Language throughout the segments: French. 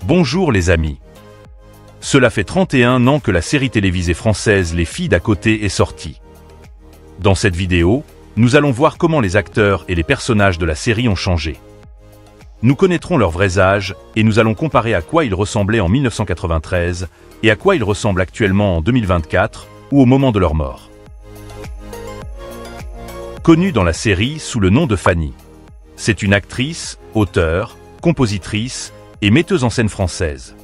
Bonjour les amis. Cela fait 31 ans que la série télévisée française Les Filles d'à côté est sortie. Dans cette vidéo, nous allons voir comment les acteurs et les personnages de la série ont changé. Nous connaîtrons leurs vrais âges et nous allons comparer à quoi ils ressemblaient en 1993 et à quoi ils ressemblent actuellement en 2024 ou au moment de leur mort. Connue dans la série sous le nom de Fanny. C'est une actrice, auteure, compositrice et metteuse en scène française.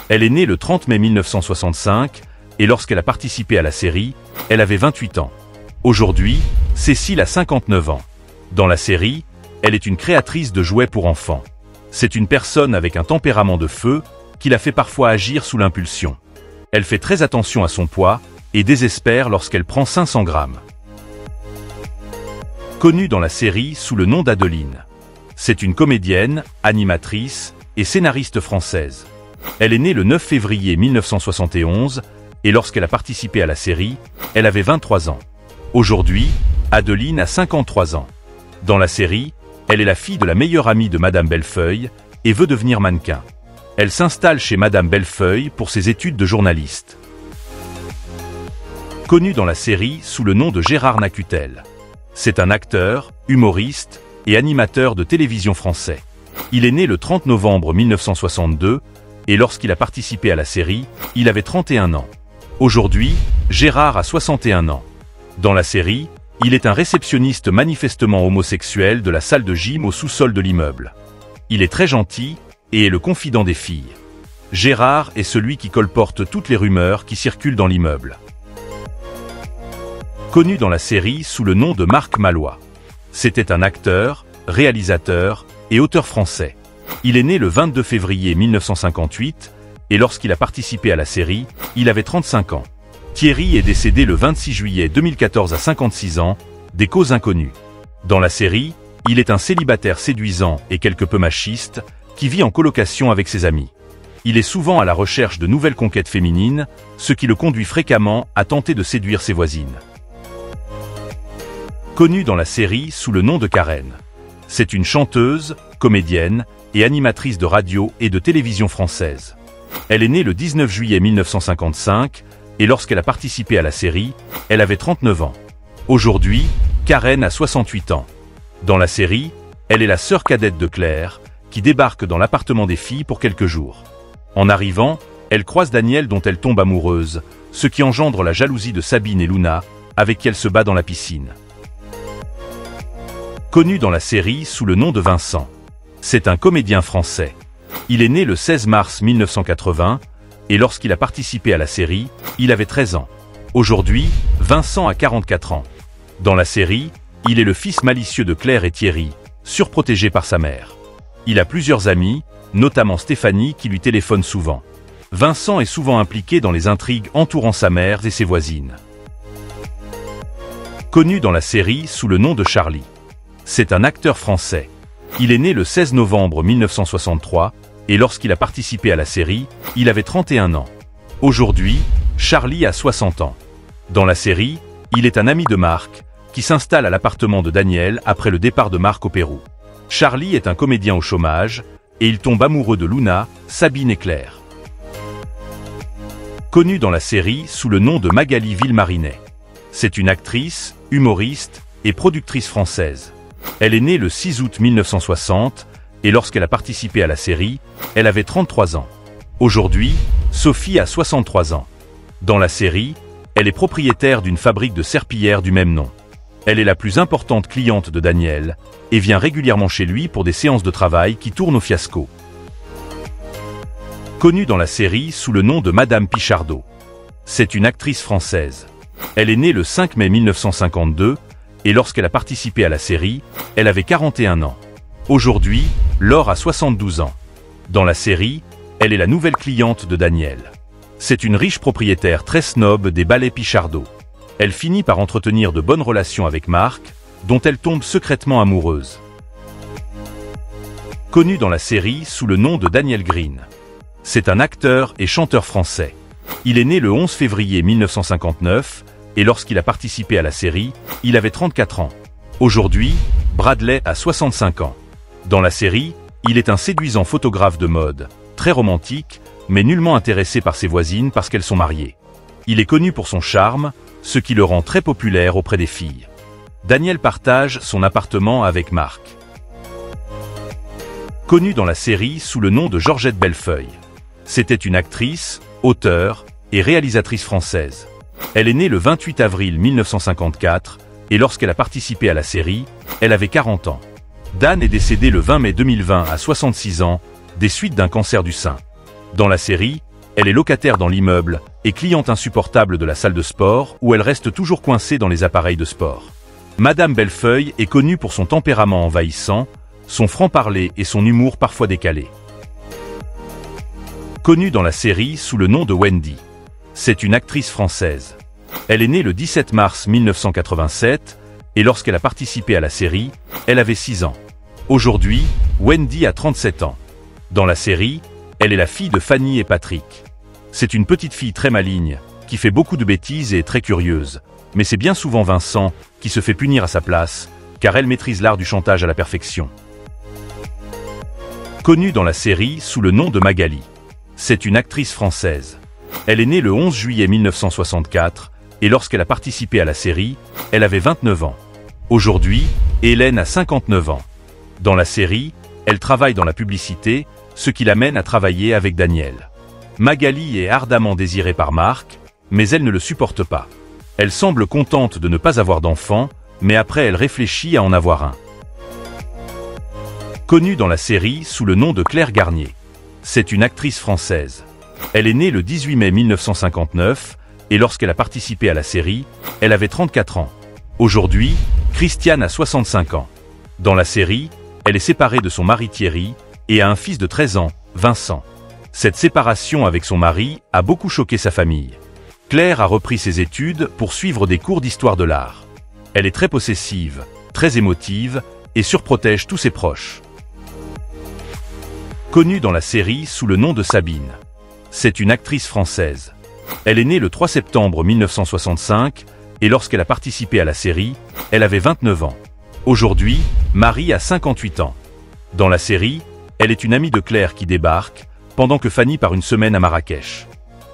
Elle est née le 30 mai 1965 et lorsqu'elle a participé à la série, elle avait 28 ans. Aujourd'hui, Cécile a 59 ans. Dans la série, elle est une créatrice de jouets pour enfants. C'est une personne avec un tempérament de feu qui la fait parfois agir sous l'impulsion. Elle fait très attention à son poids et désespère lorsqu'elle prend 500 grammes. Connue dans la série sous le nom d'Adeline. C'est une comédienne, animatrice et scénariste française. Elle est née le 9 février 1971 et lorsqu'elle a participé à la série, elle avait 23 ans. Aujourd'hui, Adeline a 53 ans. Dans la série, elle est la fille de la meilleure amie de Madame Bellefeuille et veut devenir mannequin. Elle s'installe chez Madame Bellefeuille pour ses études de journaliste. Connue dans la série sous le nom de Gérard Nacutel. C'est un acteur, humoriste et animateur de télévision français. Il est né le 30 novembre 1962 et lorsqu'il a participé à la série, il avait 31 ans. Aujourd'hui, Gérard a 61 ans. Dans la série, il est un réceptionniste manifestement homosexuel de la salle de gym au sous-sol de l'immeuble. Il est très gentil et est le confident des filles. Gérard est celui qui colporte toutes les rumeurs qui circulent dans l'immeuble. Connu dans la série sous le nom de Marc Malois. C'était un acteur, réalisateur et auteur français. Il est né le 22 février 1958 et lorsqu'il a participé à la série, il avait 35 ans. Thierry est décédé le 26 juillet 2014 à 56 ans, des causes inconnues. Dans la série, il est un célibataire séduisant et quelque peu machiste, qui vit en colocation avec ses amis. Il est souvent à la recherche de nouvelles conquêtes féminines, ce qui le conduit fréquemment à tenter de séduire ses voisines. Connue dans la série sous le nom de Karen. C'est une chanteuse, comédienne et animatrice de radio et de télévision française. Elle est née le 19 juillet 1955 et lorsqu'elle a participé à la série, elle avait 39 ans. Aujourd'hui, Karen a 68 ans. Dans la série, elle est la sœur cadette de Claire, qui débarque dans l'appartement des filles pour quelques jours. En arrivant, elle croise Daniel dont elle tombe amoureuse, ce qui engendre la jalousie de Sabine et Luna, avec qui elle se bat dans la piscine. Connu dans la série sous le nom de Vincent. C'est un comédien français. Il est né le 16 mars 1980 et lorsqu'il a participé à la série, il avait 13 ans. Aujourd'hui, Vincent a 44 ans. Dans la série, il est le fils malicieux de Claire et Thierry, surprotégé par sa mère. Il a plusieurs amis, notamment Stéphanie qui lui téléphone souvent. Vincent est souvent impliqué dans les intrigues entourant sa mère et ses voisines. Connu dans la série sous le nom de Charlie. C'est un acteur français. Il est né le 16 novembre 1963 et lorsqu'il a participé à la série, il avait 31 ans. Aujourd'hui, Charlie a 60 ans. Dans la série, il est un ami de Marc qui s'installe à l'appartement de Daniel après le départ de Marc au Pérou. Charlie est un comédien au chômage et il tombe amoureux de Luna, Sabine et Claire. Connue dans la série sous le nom de Magali Villemarinet. C'est une actrice, humoriste et productrice française. Elle est née le 6 août 1960 et lorsqu'elle a participé à la série, elle avait 33 ans. Aujourd'hui, Sophie a 63 ans. Dans la série, elle est propriétaire d'une fabrique de serpillières du même nom. Elle est la plus importante cliente de Daniel et vient régulièrement chez lui pour des séances de travail qui tournent au fiasco. Connue dans la série sous le nom de Madame Pichardot. C'est une actrice française. Elle est née le 5 mai 1952 et lorsqu'elle a participé à la série, elle avait 41 ans. Aujourd'hui, Laure a 72 ans. Dans la série, elle est la nouvelle cliente de Daniel. C'est une riche propriétaire très snob des Ballets Pichardot. Elle finit par entretenir de bonnes relations avec Marc, dont elle tombe secrètement amoureuse. Connu dans la série sous le nom de Daniel Green. C'est un acteur et chanteur français. Il est né le 11 février 1959 et lorsqu'il a participé à la série, il avait 34 ans. Aujourd'hui, Bradley a 65 ans. Dans la série, il est un séduisant photographe de mode, très romantique, mais nullement intéressé par ses voisines parce qu'elles sont mariées. Il est connu pour son charme, ce qui le rend très populaire auprès des filles. Daniel partage son appartement avec Marc. Connue dans la série sous le nom de Georgette Bellefeuille. C'était une actrice, auteure et réalisatrice française. Elle est née le 28 avril 1954 et lorsqu'elle a participé à la série, elle avait 40 ans. Dan est décédée le 20 mai 2020 à 66 ans, des suites d'un cancer du sein. Dans la série, elle est locataire dans l'immeuble et cliente insupportable de la salle de sport où elle reste toujours coincée dans les appareils de sport. Madame Bellefeuille est connue pour son tempérament envahissant, son franc-parler et son humour parfois décalé. Connue dans la série sous le nom de Wendy. C'est une actrice française. Elle est née le 17 mars 1987 et lorsqu'elle a participé à la série, elle avait 6 ans. Aujourd'hui, Wendy a 37 ans. Dans la série, elle est la fille de Fanny et Patrick. C'est une petite fille très maligne, qui fait beaucoup de bêtises et est très curieuse. Mais c'est bien souvent Vincent qui se fait punir à sa place, car elle maîtrise l'art du chantage à la perfection. Connue dans la série sous le nom de Magali. C'est une actrice française. Elle est née le 11 juillet 1964, et lorsqu'elle a participé à la série, elle avait 29 ans. Aujourd'hui, Hélène a 59 ans. Dans la série, elle travaille dans la publicité, ce qui l'amène à travailler avec Daniel. Magali est ardemment désirée par Marc, mais elle ne le supporte pas. Elle semble contente de ne pas avoir d'enfant, mais après elle réfléchit à en avoir un. Connue dans la série sous le nom de Claire Garnier. C'est une actrice française. Elle est née le 18 mai 1959, et lorsqu'elle a participé à la série, elle avait 34 ans. Aujourd'hui, Christiane a 65 ans. Dans la série, elle est séparée de son mari Thierry, et a un fils de 13 ans, Vincent. Cette séparation avec son mari a beaucoup choqué sa famille. Claire a repris ses études pour suivre des cours d'histoire de l'art. Elle est très possessive, très émotive et surprotège tous ses proches. Connue dans la série sous le nom de Sabine. C'est une actrice française. Elle est née le 3 septembre 1965 et lorsqu'elle a participé à la série, elle avait 29 ans. Aujourd'hui, Marie a 58 ans. Dans la série, elle est une amie de Claire qui débarque, pendant que Fanny part une semaine à Marrakech.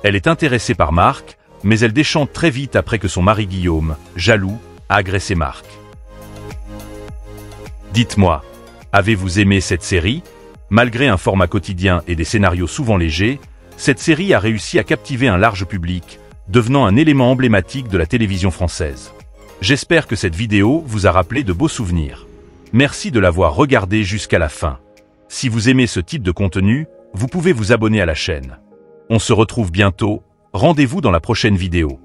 Elle est intéressée par Marc, mais elle déchante très vite après que son mari Guillaume, jaloux, a agressé Marc. Dites-moi, avez-vous aimé cette série? Malgré un format quotidien et des scénarios souvent légers, cette série a réussi à captiver un large public, devenant un élément emblématique de la télévision française. J'espère que cette vidéo vous a rappelé de beaux souvenirs. Merci de l'avoir regardé jusqu'à la fin. Si vous aimez ce type de contenu, vous pouvez vous abonner à la chaîne. On se retrouve bientôt, rendez-vous dans la prochaine vidéo.